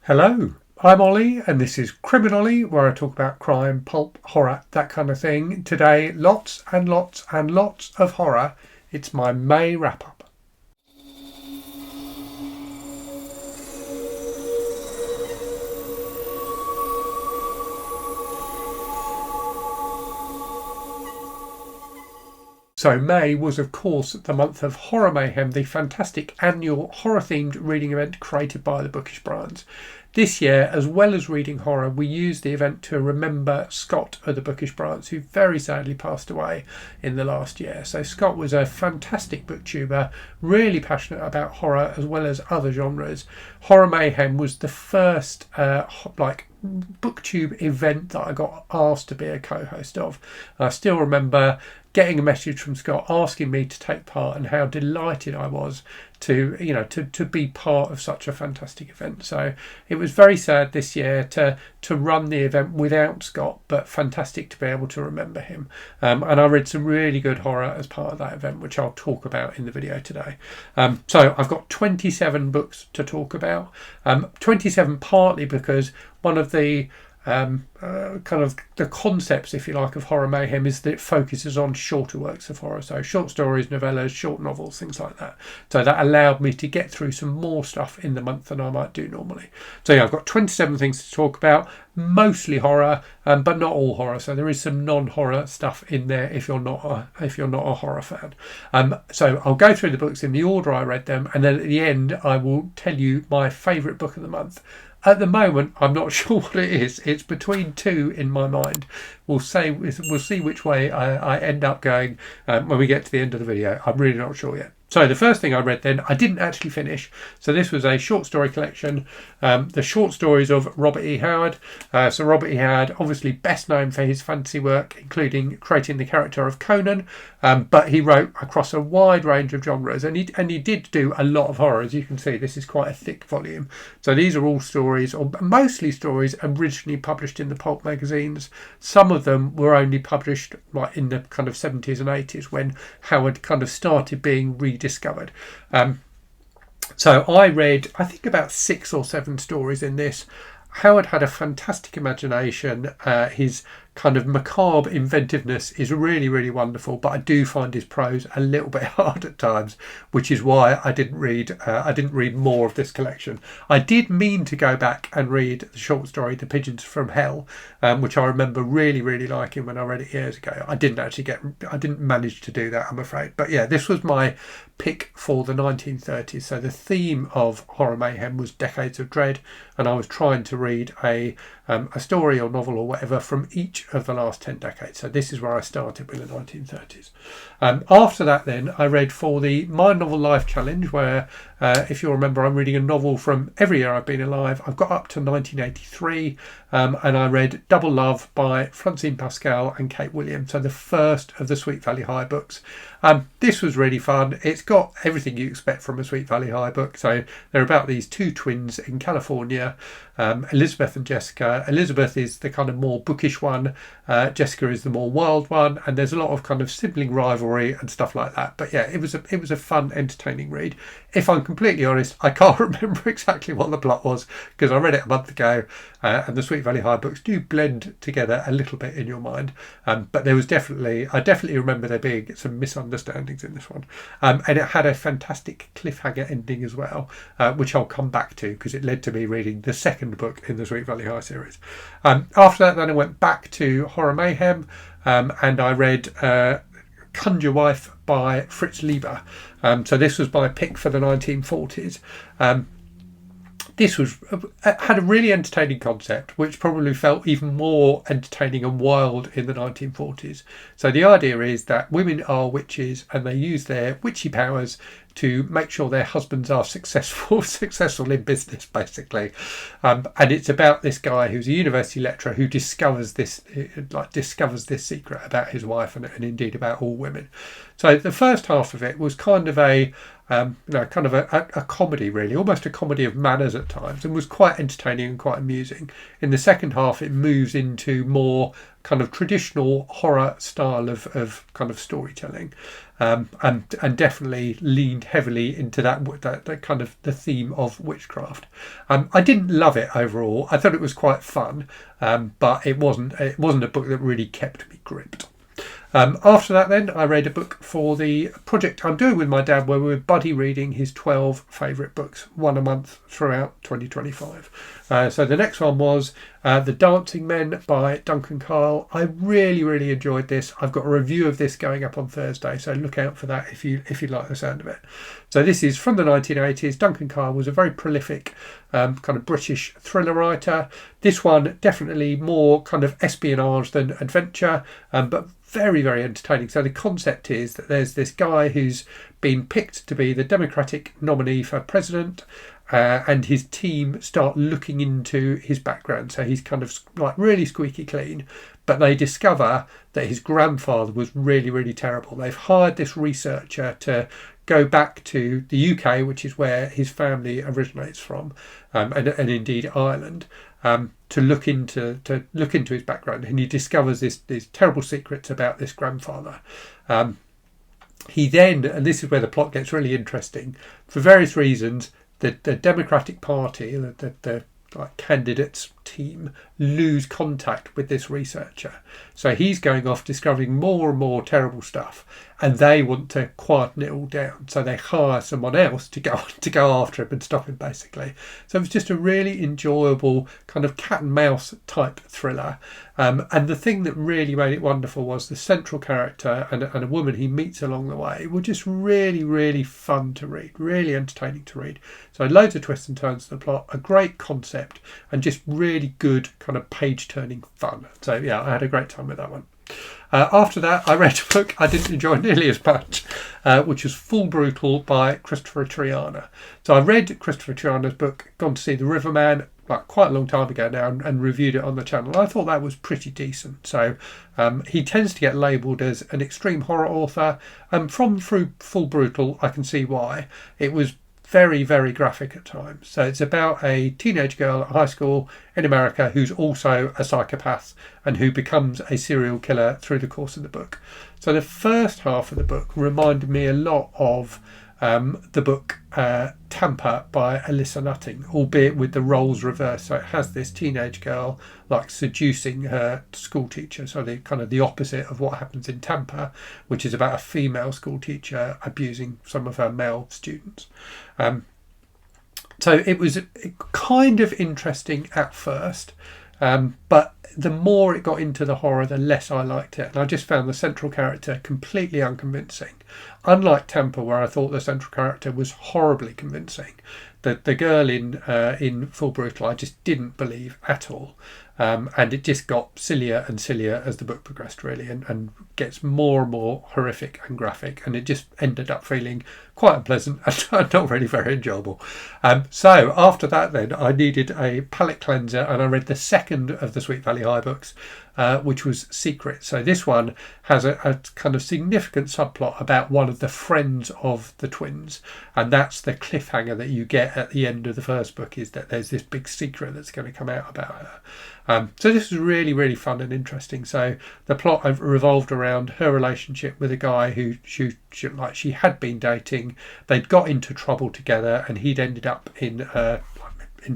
Hello, I'm Ollie and this is CriminOlly, where I talk about crime, pulp, horror, that kind of thing. Today, lots and lots and lots of horror. It's my May wrap-up. So May was of course the month of Horror Mayhem, the fantastic annual horror-themed reading event created by the Bookish Brands. This year, as well as reading horror, we used the event to remember Scott of the Bookish Brands, who very sadly passed away in the last year. So Scott was a fantastic booktuber, really passionate about horror as well as other genres. Horror Mayhem was the first booktube event that I got asked to be a co-host of. I still remember getting a message from Scott asking me to take part and how delighted I was to be part of such a fantastic event. So it was very sad this year to run the event without Scott, but fantastic to be able to remember him. And I read some really good horror as part of that event, which I'll talk about in the video today. So I've got 27 books to talk about. 27 partly because one of the kind of the concepts, if you like, of Horror Mayhem is that it focuses on shorter works of horror, so short stories, novellas, short novels, things like that. So that allowed me to get through some more stuff in the month than I might do normally. So yeah, I've got 27 things to talk about, mostly horror, but not all horror. So there is some non-horror stuff in there if you're not a horror fan. So I'll go through the books in the order I read them, and then at the end I will tell you my favourite book of the month. At the moment, I'm not sure what it is. It's between two in my mind. We'll see which way I end up going when we get to the end of the video. I'm really not sure yet. So the first thing I read then, I didn't actually finish. So this was a short story collection, the short stories of Robert E. Howard. So Robert E. Howard, obviously best known for his fantasy work, including creating the character of Conan, but he wrote across a wide range of genres, and he did do a lot of horror. As you can see, this is quite a thick volume. So these are all stories, or mostly stories, originally published in the pulp magazines. Some of them were only published like in the kind of 70s and 80s when Howard kind of started being rediscovered. So I read, I think, about 6 or 7 stories in this. Howard had a fantastic imagination. His kind of macabre inventiveness is really, really wonderful, but I do find his prose a little bit hard at times, which is why I didn't read more of this collection. I did mean to go back and read the short story The Pigeons from Hell, which I remember really, really liking when I read it years ago. I didn't manage to do that, I'm afraid. But yeah, this was my pick for the 1930s. So the theme of Horror Mayhem was Decades of Dread, and I was trying to read a story or novel or whatever from each of the last 10 decades. So this is where I started with the 1930s. After that then, I read for the My Novel Life Challenge, where if you'll remember, I'm reading a novel from every year I've been alive. I've got up to 1983, and I read Double Love by Francine, Pascal and Kate Williams, so the first of the Sweet Valley High books. This was really fun. It's got everything you expect from a Sweet Valley High book. So they're about these two twins in California, Elizabeth and Jessica. Elizabeth is the kind of more bookish one, Jessica is the more wild one, and there's a lot of kind of sibling rivalry and stuff like that. But yeah, it was a fun, entertaining read. If I'm completely honest, I can't remember exactly what the plot was because I read it a month ago, and the Sweet Valley High books do blend together a little bit in your mind. But I definitely remember there being some misunderstandings in this one, and it had a fantastic cliffhanger ending as well, which I'll come back to because it led to me reading the second book in the Sweet Valley High series. After that, then I went back to Horror Mayhem, and I read Conjure Wife by Fritz Leiber. So this was my pick for the 1940s. This had a really entertaining concept, which probably felt even more entertaining and wild in the 1940s. So the idea is that women are witches and they use their witchy powers to make sure their husbands are successful in business, basically. And it's about this guy who's a university lecturer who discovers this secret about his wife and indeed about all women. So the first half of it was kind of a kind of a comedy, really, almost a comedy of manners at times, and was quite entertaining and quite amusing. In the second half, it moves into more kind of traditional horror style of kind of storytelling, and definitely leaned heavily into that kind of the theme of witchcraft. I didn't love it overall. I thought it was quite fun, but it wasn't a book that really kept me gripped. After that, then, I read a book for the project I'm doing with my dad, where we're buddy reading his 12 favourite books, one a month throughout 2025. So the next one was The Dancing Men by Duncan. I really, really enjoyed this. I've got a review of this going up on Thursday, so look out for that if you like the sound of it. So this is from the 1980s. Duncan was a very prolific kind of British thriller writer. This one definitely more kind of espionage than adventure, but very, very entertaining. So the concept is that there's this guy who's been picked to be the Democratic nominee for president, and his team start looking into his background. So he's kind of like really squeaky clean, but they discover that his grandfather was really, really terrible. They've hired this researcher to go back to the UK, which is where his family originates from, and indeed Ireland, to look into his background, and he discovers these terrible secrets about this grandfather. He then, and this is where the plot gets really interesting, for various reasons, the Democratic Party, the like candidates team, lose contact with this researcher. So he's going off discovering more and more terrible stuff, and they want to quieten it all down. So they hire someone else to go after him and stop him, basically. So it was just a really enjoyable kind of cat and mouse type thriller. And the thing that really made it wonderful was the central character and a woman he meets along the way were just really, really fun to read, really entertaining to read. So loads of twists and turns to the plot, a great concept, and just really good kind of page-turning fun. So yeah, I had a great time with that one. After that, I read a book I didn't enjoy nearly as much, which was Full Brutal by Kristopher Triana. So I read Kristopher Triana's book, Gone to See the Riverman, like quite a long time ago now, and reviewed it on the channel. I thought that was pretty decent. So he tends to get labelled as an extreme horror author, and from Full Brutal, I can see why. It was very, very graphic at times. So it's about a teenage girl at high school in America who's also a psychopath and who becomes a serial killer through the course of the book. So the first half of the book reminded me a lot of the book Tampa by Alyssa Nutting, albeit with the roles reversed. So it has this teenage girl like seducing her school teacher, so the kind of the opposite of what happens in Tampa, which is about a female school teacher abusing some of her male students. So it was kind of interesting at first, but the more it got into the horror, the less I liked it. And I just found the central character completely unconvincing. Unlike Tampa, where I thought the central character was horribly convincing, the girl in Full Brutal I just didn't believe at all. And it just got sillier and sillier as the book progressed, really, and gets more and more horrific and graphic, and it just ended up feeling quite unpleasant and not really very enjoyable. So after that, then, I needed a palate cleanser, and I read the second of the Sweet Valley High books, which was Secret. So this one has a kind of significant subplot about one of the friends of the twins, and that's the cliffhanger that you get at the end of the first book, is that there's this big secret that's going to come out about her. So this was really, really fun and interesting. So the plot revolved around her relationship with a guy who she had been dating. They'd got into trouble together, and he'd ended up in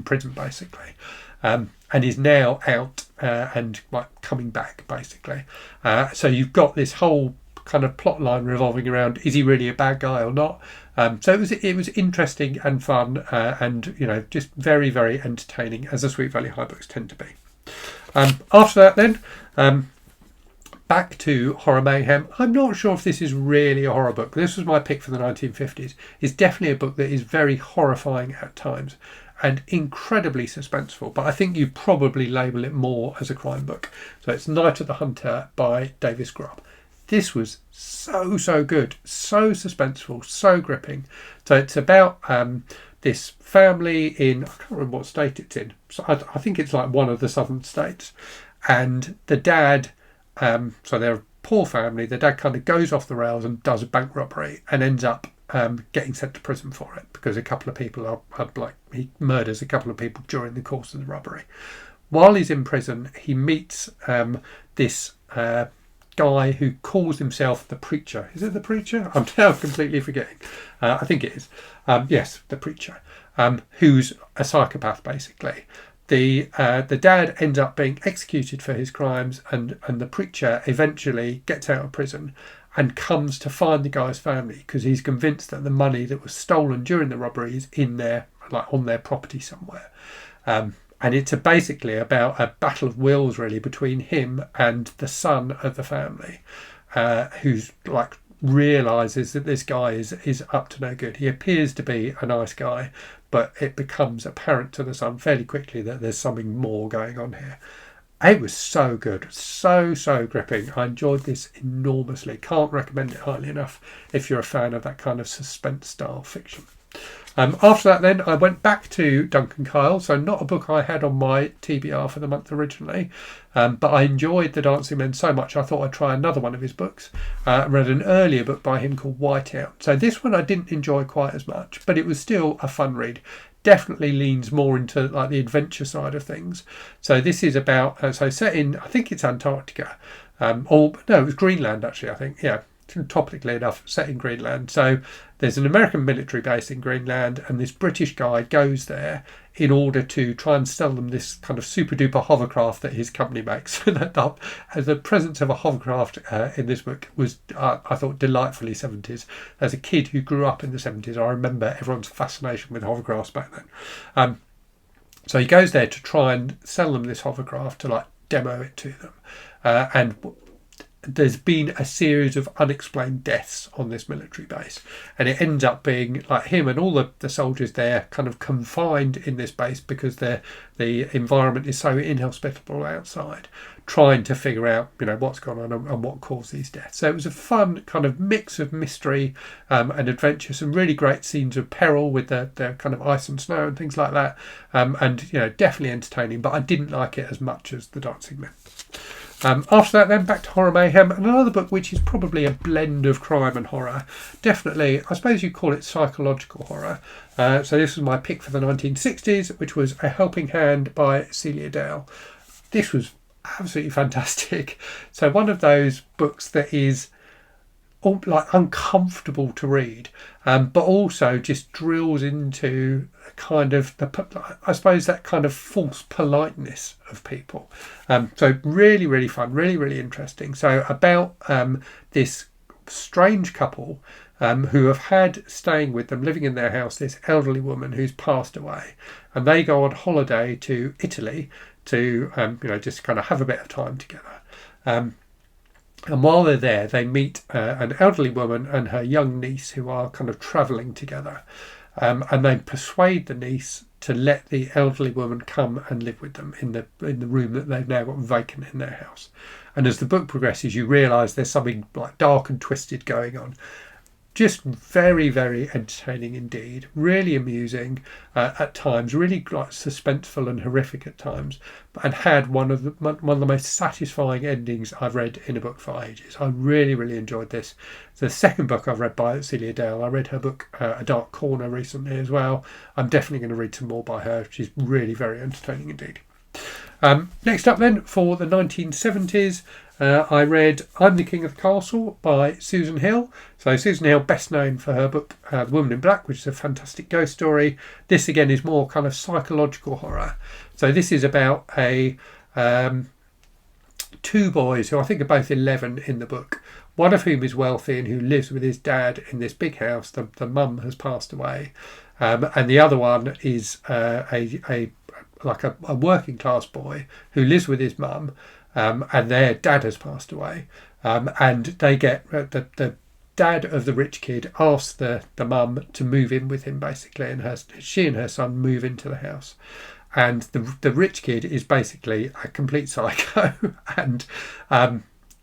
prison, basically, and is now out and like coming back, basically. So you've got this whole kind of plot line revolving around, is he really a bad guy or not? So it was interesting and fun, and just very, very entertaining, as the Sweet Valley High books tend to be. After that, then, back to Horror Mayhem. I'm not sure if this is really a horror book. This was my pick for the 1950s. It's definitely a book that is very horrifying at times and incredibly suspenseful, but I think you probably label it more as a crime book. So it's Night of the Hunter by Davis Grubb. This was so good, so suspenseful, so gripping. So it's about this family in, I can't remember what state it's in. So I think it's like one of the southern states. And the dad, so they're a poor family, the dad kind of goes off the rails and does a bank robbery and ends up getting sent to prison for it, because a couple of people he murders a couple of people during the course of the robbery. While he's in prison, he meets this guy who calls himself the Preacher. Is it the Preacher? I'm now completely forgetting. I think it is. Yes, the Preacher, who's a psychopath, basically. The dad ends up being executed for his crimes, and the Preacher eventually gets out of prison and comes to find the guy's family, because he's convinced that the money that was stolen during the robbery is in their, on their property somewhere. And it's basically about a battle of wills, really, between him and the son of the family, who's realises that this guy is up to no good. He appears to be a nice guy, but it becomes apparent to the son fairly quickly that there's something more going on here. It was so good, so gripping. I enjoyed this enormously. Can't recommend it highly enough if you're a fan of that kind of suspense style fiction. After that, then, I went back to Duncan Kyle, so not a book I had on my TBR for the month originally, but I enjoyed The Dancing Men so much I thought I'd try another one of his books. I read an earlier book by him called Whiteout. So this one I didn't enjoy quite as much, but it was still a fun read. Definitely leans more into the adventure side of things. So this is about, set in, I think it's Antarctica, it was Greenland actually, I think, yeah. Topically enough, set in Greenland. So there's an American military base in Greenland, and this British guy goes there in order to try and sell them this kind of super duper hovercraft that his company makes. The presence of a hovercraft in this book was, I thought, delightfully 70s. As a kid who grew up in the 70s, I remember everyone's fascination with hovercrafts back then. So he goes there to try and sell them this hovercraft, to demo it to them, and there's been a series of unexplained deaths on this military base, and it ends up being him and all the soldiers there kind of confined in this base because the environment is so inhospitable outside, trying to figure out what's gone on and what caused these deaths. So it was a fun kind of mix of mystery and adventure, some really great scenes of peril with the kind of ice and snow and things like that, and definitely entertaining, but I didn't like it as much as The Dancing Men. After that, then, back to Horror Mayhem, and another book which is probably a blend of crime and horror. Definitely, I suppose you'd call it psychological horror. So this was my pick for the 1960s, which was A Helping Hand by Celia Dale. This was absolutely fantastic. So one of those books that is uncomfortable to read, but also just drills into kind of I suppose that kind of false politeness of people. So really fun, really interesting. So about this strange couple who have had staying with them, living in their house, this elderly woman who's passed away, and they go on holiday to Italy to just kind of have a bit of time together. And while they're there, they meet an elderly woman and her young niece who are kind of travelling together. And they persuade the niece to let the elderly woman come and live with them in the room that they've now got vacant in their house. And as the book progresses, you realise there's something dark and twisted going on. Just very entertaining indeed. Really amusing at times. Really suspenseful and horrific at times. And had one of the most satisfying endings I've read in a book for ages. I really enjoyed this. The second book I've read by Celia Dale. I read her book A Dark Corner recently as well. I'm definitely going to read some more by her. She's really very entertaining indeed. Next up then, for the 1970s, I read I'm the King of the Castle by Susan Hill. So Susan Hill, best known for her book The Woman in Black, which is a fantastic ghost story. This again is more kind of psychological horror. So this is about two boys who I think are both 11 in the book, one of whom is wealthy and who lives with his dad in this big house. The mum has passed away, and the other one is a working class boy who lives with his mum, and their dad has passed away, and they get the dad of the rich kid asks the mum to move in with him basically, and she and her son move into the house, and the rich kid is basically a complete psycho and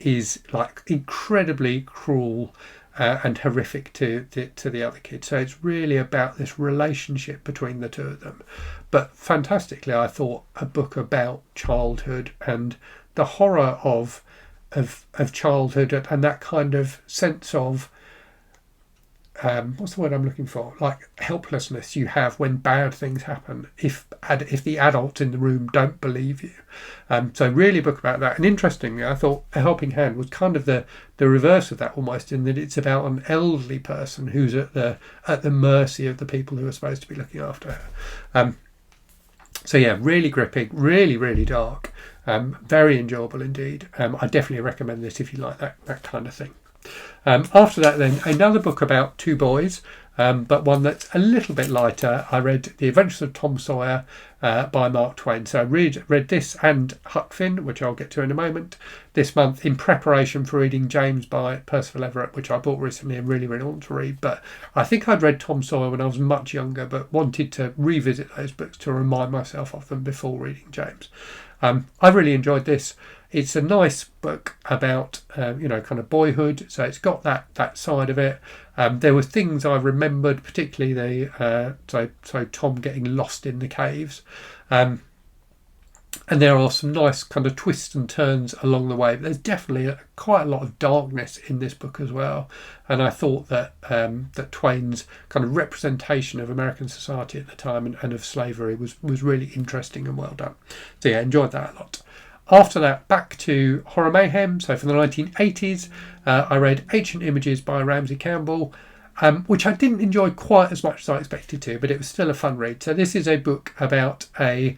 is incredibly cruel and horrific to the other kid. So it's really about this relationship between the two of them. But fantastically, I thought, a book about childhood and the horror of childhood and that kind of sense of what's the word I'm looking for? Like helplessness you have when bad things happen if the adults in the room don't believe you. So really a book about that. And interestingly, I thought A Helping Hand was kind of the reverse of that almost, in that it's about an elderly person who's at the mercy of the people who are supposed to be looking after her. So yeah, really gripping, really, really dark, very enjoyable indeed. I definitely recommend this if you like that kind of thing. After that then, another book about two boys, but one that's a little bit lighter. I read The Adventures of Tom Sawyer by Mark Twain. So I read this and Huck Finn, which I'll get to in a moment, this month in preparation for reading James by Percival Everett, which I bought recently and really, really want to read. But I think I'd read Tom Sawyer when I was much younger, but wanted to revisit those books to remind myself of them before reading James. I really enjoyed this. It's a nice book about, kind of boyhood. So it's got that side of it. There were things I remembered, particularly so Tom getting lost in the caves. And there are some nice kind of twists and turns along the way. But there's definitely quite a lot of darkness in this book as well. And I thought that Twain's kind of representation of American society at the time and of slavery was really interesting and well done. So yeah, enjoyed that a lot. After that, back to Horror Mayhem. So for the 1980s, I read Ancient Images by Ramsey Campbell, which I didn't enjoy quite as much as I expected to, but it was still a fun read. So this is a book about a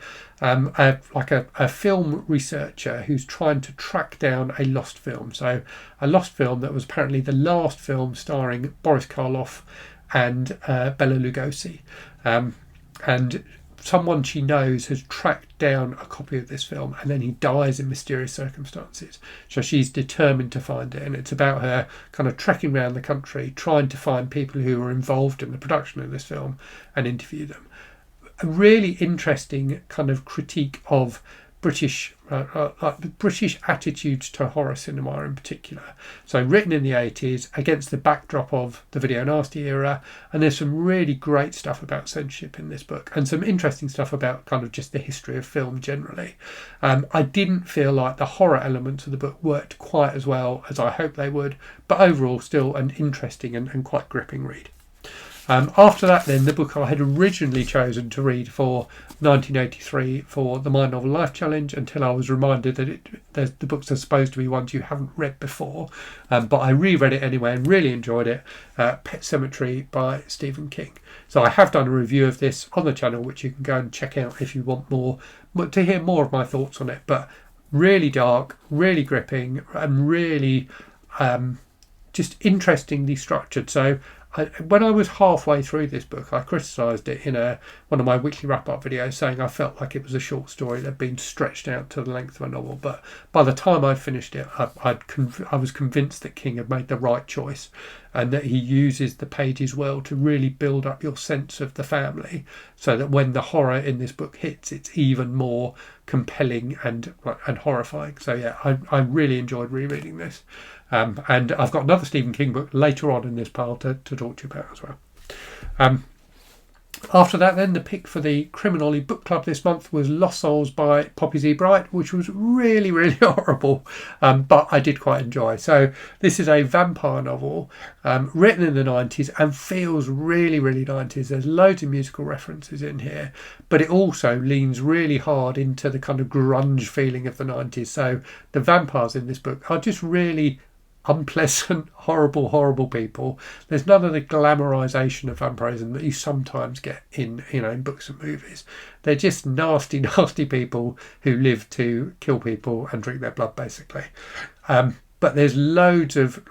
film researcher who's trying to track down a lost film. So a lost film that was apparently the last film starring Boris Karloff and Bela Lugosi. And someone she knows has tracked down a copy of this film, and then he dies in mysterious circumstances. So she's determined to find it, and it's about her kind of trekking around the country trying to find people who were involved in the production of this film and interview them. A really interesting kind of critique of British attitudes to horror cinema in particular. So written in the 80s against the backdrop of the video nasty era, and there's some really great stuff about censorship in this book and some interesting stuff about kind of just the history of film generally. I didn't feel like the horror elements of the book worked quite as well as I hoped they would, but overall still an interesting and quite gripping read. After that then, the book I had originally chosen to read for 1983 for the My Novel Life Challenge, until I was reminded that the books are supposed to be ones you haven't read before, but I reread it anyway and really enjoyed it. Pet Sematary by Stephen King. So I have done a review of this on the channel, which you can go and check out if you want more, to hear more of my thoughts on it. But really dark, really gripping, and really just interestingly structured. So when I was halfway through this book, I criticised it in one of my weekly wrap-up videos, saying I felt like it was a short story that had been stretched out to the length of a novel. But by the time I'd finished it, I was convinced that King had made the right choice, and that he uses the pages well to really build up your sense of the family, so that when the horror in this book hits, it's even more compelling and horrifying. So yeah, I really enjoyed rereading this. And I've got another Stephen King book later on in this pile to talk to you about as well. After that then, the pick for the CriminOlly book club this month was Lost Souls by Poppy Z. Brite, which was really, really horrible, but I did quite enjoy. So this is a vampire novel written in the 90s and feels really, really 90s. There's loads of musical references in here, but it also leans really hard into the kind of grunge feeling of the 90s. So the vampires in this book are just really unpleasant, horrible people. There's none of the glamorization of vampirism that you sometimes get in books and movies. They're just nasty people who live to kill people and drink their blood, basically. But there's loads of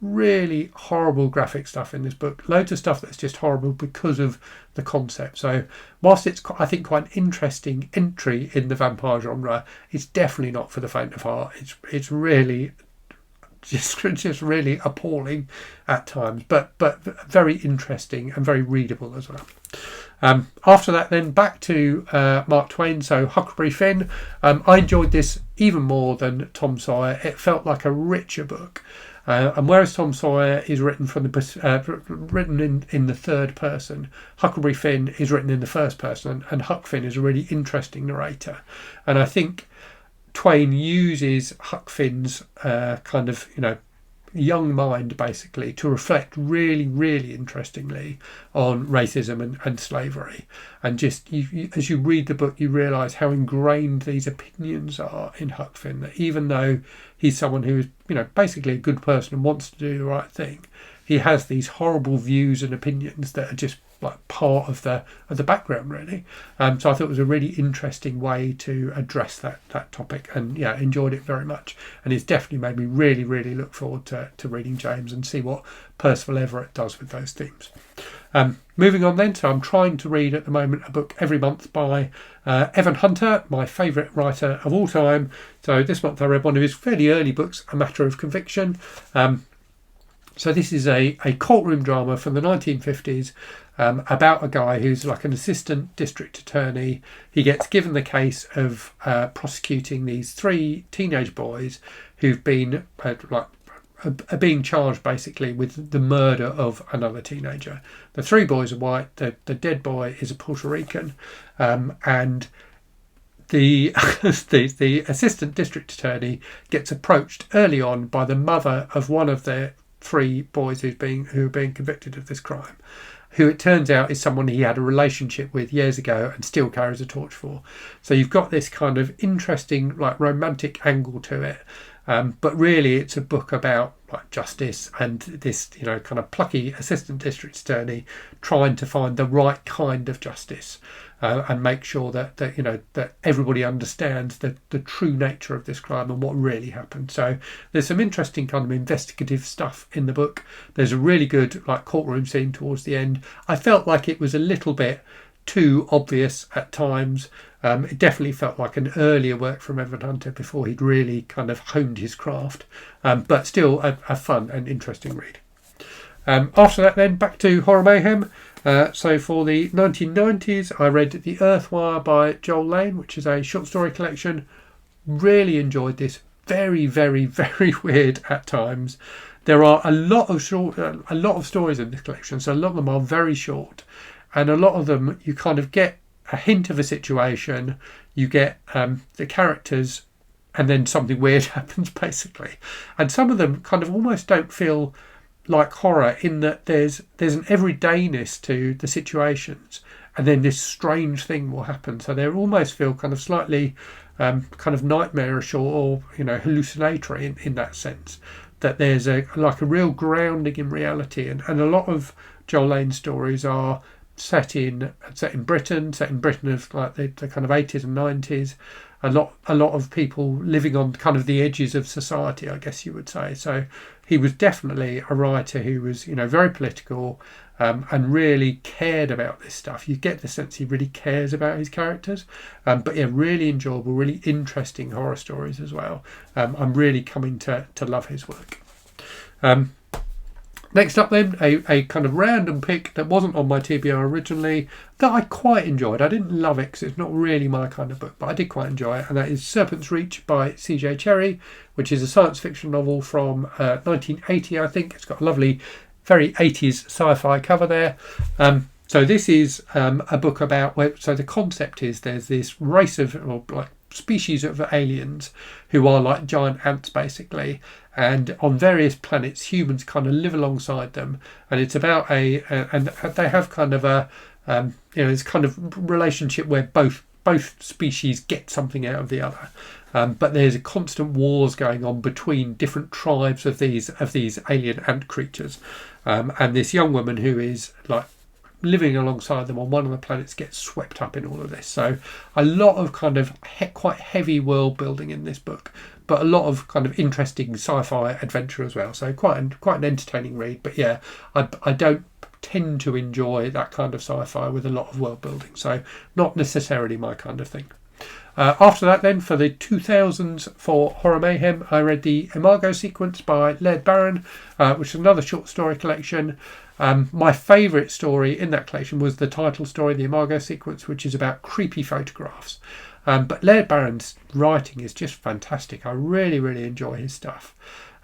really horrible graphic stuff in this book. Loads of stuff that's just horrible because of the concept. So whilst it's, I think, quite an interesting entry in the vampire genre, it's definitely not for the faint of heart. It's really just really appalling at times, but very interesting and very readable as well. After that then, back to Mark Twain, so Huckleberry Finn. I enjoyed this even more than Tom Sawyer. It felt like a richer book, and whereas Tom Sawyer is written written in the third person, Huckleberry Finn is written in the first person, and Huck Finn is a really interesting narrator. And I think Twain uses Huck Finn's kind of young mind basically to reflect really, really interestingly on racism and slavery. And just as you read the book, you realise how ingrained these opinions are in Huck Finn, that even though he's someone who is, basically a good person and wants to do the right thing, he has these horrible views and opinions that are just like part of the background, really. So I thought it was a really interesting way to address that topic, and enjoyed it very much. And it's definitely made me really, really look forward to reading James and see what Percival Everett does with those themes. Moving on then, so I'm trying to read at the moment a book every month by Evan Hunter, my favourite writer of all time. So this month I read one of his fairly early books, A Matter of Conviction. So this is a courtroom drama from the 1950s about a guy who's like an assistant district attorney. He gets given the case of prosecuting these 3 teenage boys who've been are being charged basically with the murder of another teenager. The 3 boys are white. The dead boy is a Puerto Rican, and the the assistant district attorney gets approached early on by the mother of one of the 3 boys who are being convicted of this crime, who it turns out is someone he had a relationship with years ago and still carries a torch for. So you've got this kind of interesting, like, romantic angle to it, but really it's a book about like justice and this, kind of plucky assistant district attorney trying to find the right kind of justice. And make sure that everybody understands the true nature of this crime and what really happened. So there's some interesting kind of investigative stuff in the book. There's a really good courtroom scene towards the end. I felt like it was a little bit too obvious at times. It definitely felt like an earlier work from Evan Hunter before he'd really kind of honed his craft. But still a fun and interesting read. After that then, back to Horror Mayhem. So for the 1990s, I read The Earthwire by Joel Lane, which is a short story collection. Really enjoyed this. Very, very, very weird at times. There are a lot of stories in this collection, so a lot of them are very short, and a lot of them you kind of get a hint of a situation, you get the characters, and then something weird happens basically. And some of them kind of almost don't feel like horror, in that there's an everydayness to the situations, and then this strange thing will happen. So they almost feel kind of slightly kind of nightmarish or hallucinatory in that sense, that there's a real grounding in reality. And a lot of Joel Lane's stories are set in Britain of like the kind of 80s and 90s. A lot of people living on kind of the edges of society, I guess you would say. So he was definitely a writer who was, very political, and really cared about this stuff. You get the sense he really cares about his characters. But yeah, really enjoyable, really interesting horror stories as well. I'm really coming to love his work. Next up then, a kind of random pick that wasn't on my TBR originally, that I quite enjoyed. I didn't love it because it's not really my kind of book, but I did quite enjoy it, and that is Serpens Reach by C.J. Cherryh, which is a science fiction novel from 1980, I think. It's got a lovely, very 80s sci-fi cover there. So this is a book about, so the concept is there's this race of, or like species of aliens who are like giant ants basically, and on various planets humans kind of live alongside them, and it's about and they have kind of a this kind of relationship where both species get something out of the other, but there's a constant wars going on between different tribes of these alien ant creatures, and this young woman who is like living alongside them on one of the planets gets swept up in all of this. So a lot of kind of quite heavy world building in this book, but a lot of kind of interesting sci-fi adventure as well. So quite an entertaining read. But yeah, I don't tend to enjoy that kind of sci-fi with a lot of world building. So not necessarily my kind of thing. After that then, for the 2000s for Horror Mayhem, I read the Emgo Sequence by Leiber, which is another short story collection. My favourite story in that collection was the title story, the Emgo Sequence, which is about creepy photographs. But Leiber's writing is just fantastic. I really, really enjoy his stuff.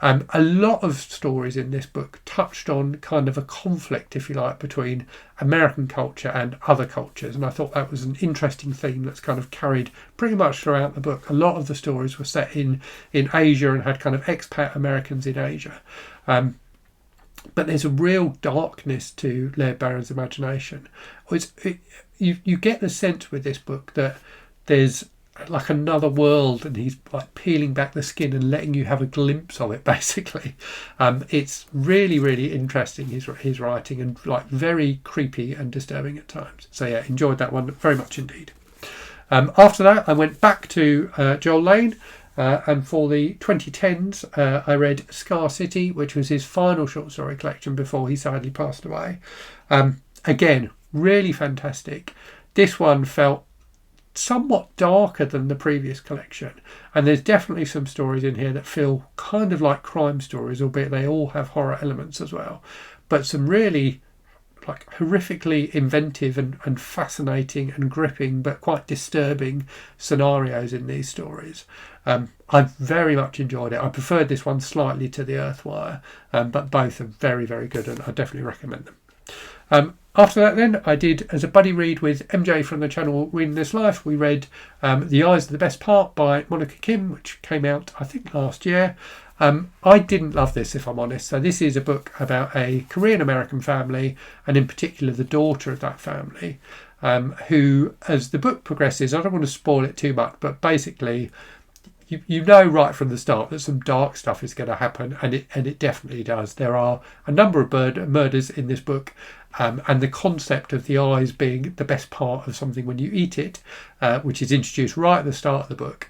A lot of stories in this book touched on kind of a conflict, if you like, between American culture and other cultures, and I thought that was an interesting theme that's kind of carried pretty much throughout the book. A lot of the stories were set in Asia and had kind of expat Americans in Asia. But there's a real darkness to Leiber's imagination. You get the sense with this book that there's like another world, and he's like peeling back the skin and letting you have a glimpse of it, basically. It's really, really interesting, his writing, and like very creepy and disturbing at times. So yeah, enjoyed that one very much indeed. After that, I went back to Joel Lane, and for the 2010s, I read Scar City, which was his final short story collection before he sadly passed away. Again, really fantastic. This one felt somewhat darker than the previous collection, and there's definitely some stories in here that feel kind of like crime stories, albeit they all have horror elements as well, but some really like horrifically inventive and fascinating and gripping but quite disturbing scenarios in these stories. I very much enjoyed it. I preferred this one slightly to the Earthwire, but both are very, very good, and I definitely recommend them. After that then, I did, as a buddy read with MJ from the channel Reading This Life, we read The Eyes of the Best Part by Monica Kim, which came out, I think, last year. I didn't love this, if I'm honest. So this is a book about a Korean-American family, and in particular the daughter of that family, who, as the book progresses, I don't want to spoil it too much, but basically you know right from the start that some dark stuff is going to happen, and it definitely does. There are a number of murders in this book, and the concept of the eyes being the best part of something when you eat it, which is introduced right at the start of the book,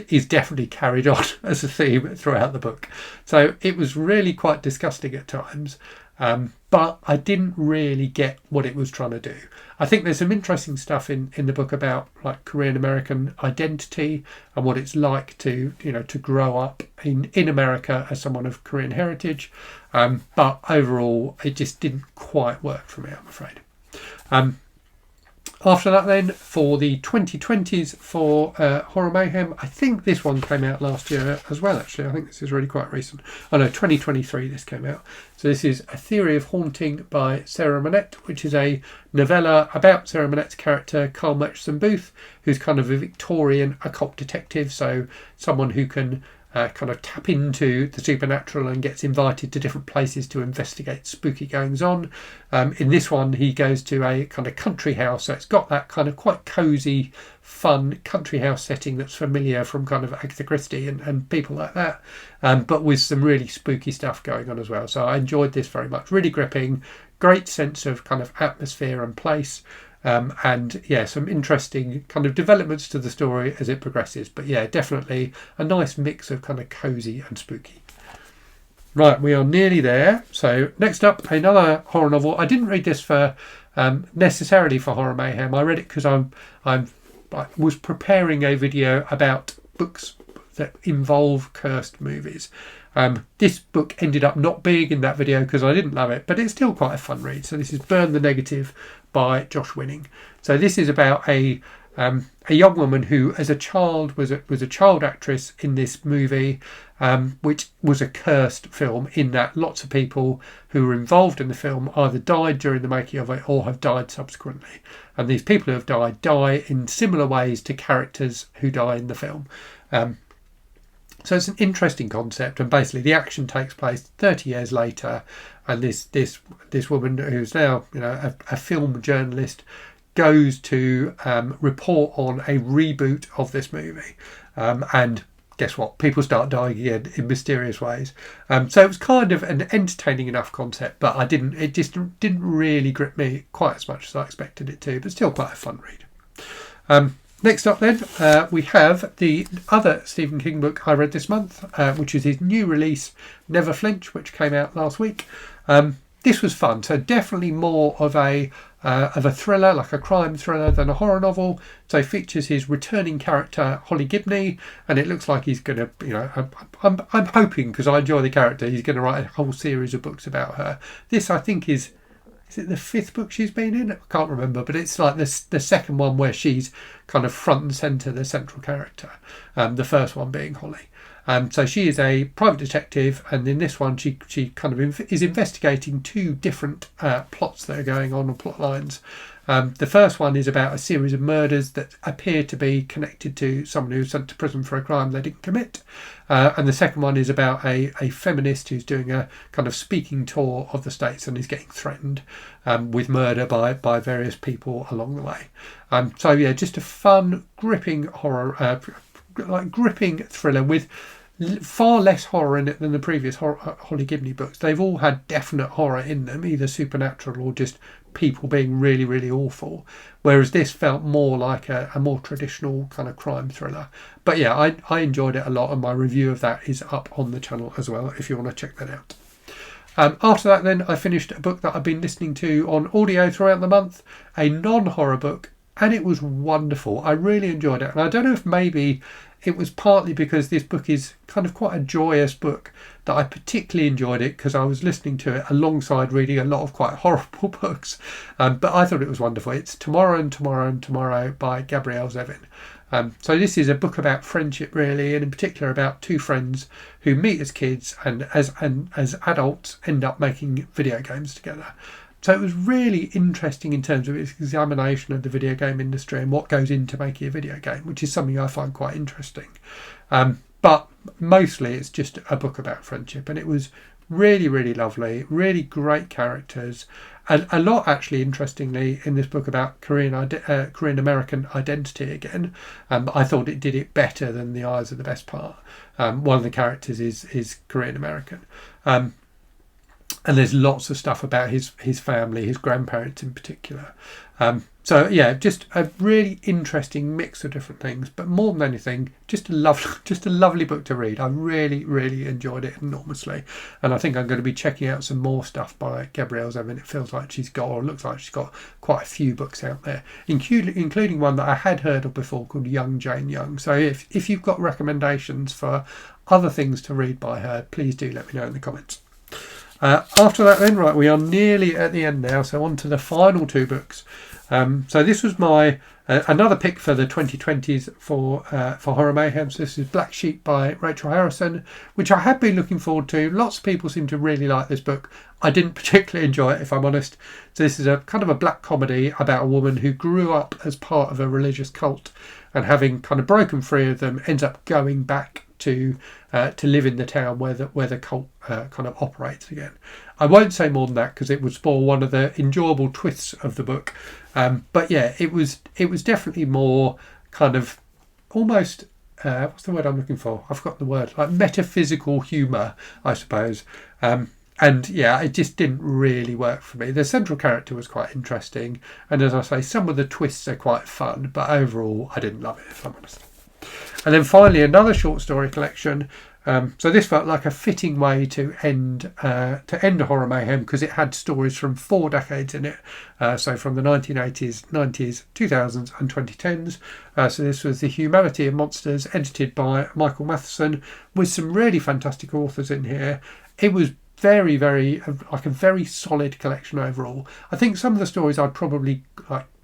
is definitely carried on as a theme throughout the book. So it was really quite disgusting at times, but I didn't really get what it was trying to do. I think there's some interesting stuff in the book about like Korean American identity and what it's like to grow up in America as someone of Korean heritage, but overall it just didn't quite work for me, I'm afraid. After that then, for the 2020s for Horror Mayhem, I think this one came out last year as well, actually. I think this is really quite recent. Oh no, 2023 this came out. So this is A Theory of Haunting by Sarah Monette, which is a novella about Sarah Monette's character, Carl Murchison Booth, who's kind of a Victorian occult detective, so someone who can kind of tap into the supernatural and gets invited to different places to investigate spooky goings on. In this one, he goes to a kind of country house, so it's got that kind of quite cosy, fun country house setting that's familiar from kind of Agatha Christie and people like that, but with some really spooky stuff going on as well. So I enjoyed this very much. Really gripping, great sense of kind of atmosphere and place. And yeah, some interesting kind of developments to the story as it progresses. But yeah, definitely a nice mix of kind of cosy and spooky. Right, we are nearly there. So next up, another horror novel. I didn't read this for necessarily for Horror Mayhem. I read it because I was preparing a video about books that involve cursed movies. This book ended up not being in that video because I didn't love it, but it's still quite a fun read. So this is Burn the Negative by Josh Winning. So this is about a young woman who, as a child, was a child actress in this movie, which was a cursed film in that lots of people who were involved in the film either died during the making of it or have died subsequently. And these people who have died die in similar ways to characters who die in the film. So it's an interesting concept, and basically the action takes place 30 years later, and this woman who's now a film journalist goes to report on a reboot of this movie, and guess what? People start dying again in mysterious ways. So it was kind of an entertaining enough concept, but it just didn't really grip me quite as much as I expected it to, but still quite a fun read. Next up then, we have the other Stephen King book I read this month, which is his new release, Never Flinch, which came out last week. This was fun, so definitely more of a thriller, like a crime thriller, than a horror novel. So it features his returning character, Holly Gibney, and it looks like he's going to, I'm hoping, because I enjoy the character, he's going to write a whole series of books about her. This, I think, is is it the 5th book she's been in? I can't remember, but it's like the second one where she's kind of front and centre, the central character. The first one being Holly. So she is a private detective, and in this one she kind of is investigating 2 different plots that are going on, or plot lines. The first one is about a series of murders that appear to be connected to someone who was sent to prison for a crime they didn't commit. And the second one is about a feminist who's doing a kind of speaking tour of the States and is getting threatened with murder by various people along the way. So yeah, just a fun, gripping horror, gripping thriller with far less horror in it than the previous Holly Gibney books. They've all had definite horror in them, either supernatural or just people being really, really awful, whereas this felt more like a more traditional kind of crime thriller. But yeah, I enjoyed it a lot, and my review of that is up on the channel as well if you want to check that out. After that then, I finished a book that I've been listening to on audio throughout the month, a non-horror book, and it was wonderful. I really enjoyed it, and I don't know if maybe it was partly because this book is kind of quite a joyous book that I particularly enjoyed it, because I was listening to it alongside reading a lot of quite horrible books. But I thought it was wonderful. It's Tomorrow and Tomorrow and Tomorrow by Gabrielle Zevin. So this is a book about friendship, really, and in particular about 2 friends who meet as kids and as adults end up making video games together. So it was really interesting in terms of its examination of the video game industry and what goes into making a video game, which is something I find quite interesting. But mostly it's just a book about friendship, and it was really, really lovely, really great characters, and a lot actually, interestingly, in this book about Korean American identity again. I thought it did it better than The Eyes of the Best Part. One of the characters is Korean American. And there's lots of stuff about his family, his grandparents in particular. So yeah, just a really interesting mix of different things. But more than anything, just a lovely book to read. I really, really enjoyed it enormously, and I think I'm going to be checking out some more stuff by Gabrielle Zevin. It feels like looks like she's got quite a few books out there, including one that I had heard of before called Young Jane Young. So if you've got recommendations for other things to read by her, please do let me know in the comments. After that then, right, we are nearly at the end now, so on to the final 2 books. So this was my another pick for the 2020s for Horror Mayhem. So this is Black Sheep by Rachel Harrison, which I had been looking forward to. Lots of people seem to really like this book. I didn't particularly enjoy it, if I'm honest. So this is a kind of a black comedy about a woman who grew up as part of a religious cult, and having kind of broken free of them, ends up going back to live in the town where the cult kind of operates again. I won't say more than that because it would spoil one of the enjoyable twists of the book. But yeah, it was definitely more kind of almost what's the word I'm looking for? I've forgotten the word. Like metaphysical humour, I suppose. And yeah, it just didn't really work for me. The central character was quite interesting, and as I say, some of the twists are quite fun, but overall I didn't love it, if I'm honest. And then finally, another short story collection. So this felt like a fitting way to end a Horror Mayhem, because it had stories from 4 decades in it. So from the 1980s, 90s, 2000s and 2010s. So this was The Humanity of Monsters, edited by Michael Matheson, with some really fantastic authors in here. It was very, very, like a very solid collection overall. I think some of the stories I'd probably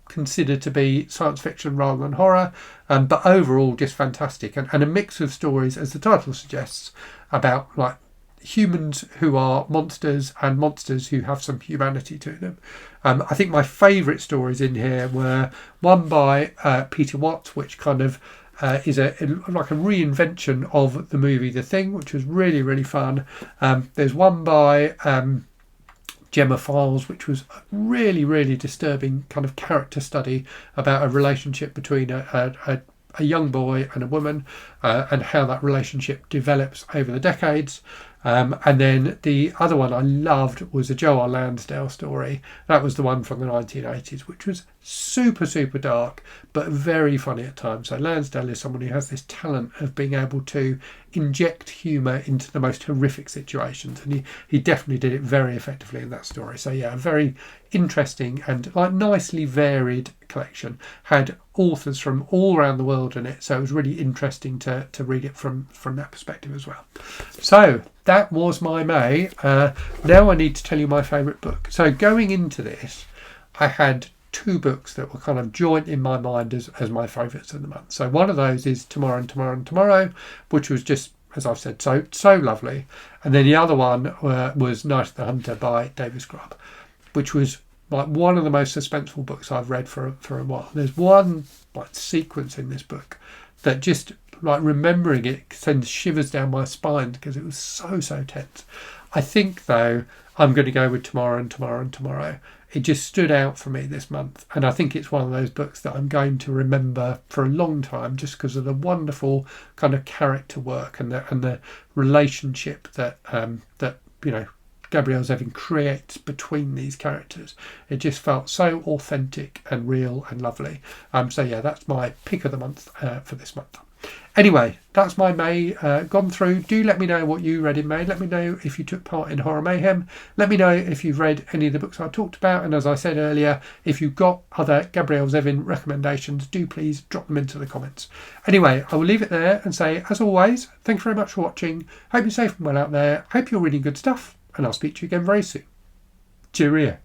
consider to be science fiction rather than horror, but overall just fantastic, and a mix of stories, as the title suggests, about like humans who are monsters and monsters who have some humanity to them. I think my favourite stories in here were one by Peter Watt, which kind of is like a reinvention of the movie The Thing, which was really, really fun. There's one by Gemma Files, which was a really, really disturbing kind of character study about a relationship between a young boy and a woman, and how that relationship develops over the decades. And then the other one I loved was a Joe R. Lansdale story. That was the one from the 1980s, which was super, super dark, but very funny at times. So Lansdale is someone who has this talent of being able to inject humour into the most horrific situations, and he definitely did it very effectively in that story. So yeah, a very interesting and like nicely varied collection. Had authors from all around the world in it, so it was really interesting to read it from that perspective as well. So that was my May. Now I need to tell you my favourite book. So going into this, I had 2 books that were kind of joint in my mind as my favourites of the month. So one of those is Tomorrow and Tomorrow and Tomorrow, which was just, as I've said, so lovely. And then the other one was Night of the Hunter by Davis Grubb, which was like one of the most suspenseful books I've read for a while. There's one like sequence in this book that just, like, remembering it sends shivers down my spine because it was so tense. I think, though, I'm going to go with Tomorrow and Tomorrow and Tomorrow. It just stood out for me this month, and I think it's one of those books that I'm going to remember for a long time, just because of the wonderful kind of character work and the relationship that Gabrielle Zevin creates between these characters. It just felt so authentic and real and lovely. So yeah, that's my pick of the month for this month. Anyway, that's my May gone through. Do let me know what you read in May. Let me know if you took part in Horror Mayhem. Let me know if you've read any of the books I talked about. And as I said earlier, if you've got other Gabrielle Zevin recommendations, do please drop them into the comments. Anyway, I will leave it there and say, as always, thank you very much for watching. Hope you're safe and well out there. Hope you're reading good stuff. And I'll speak to you again very soon. Cheerio.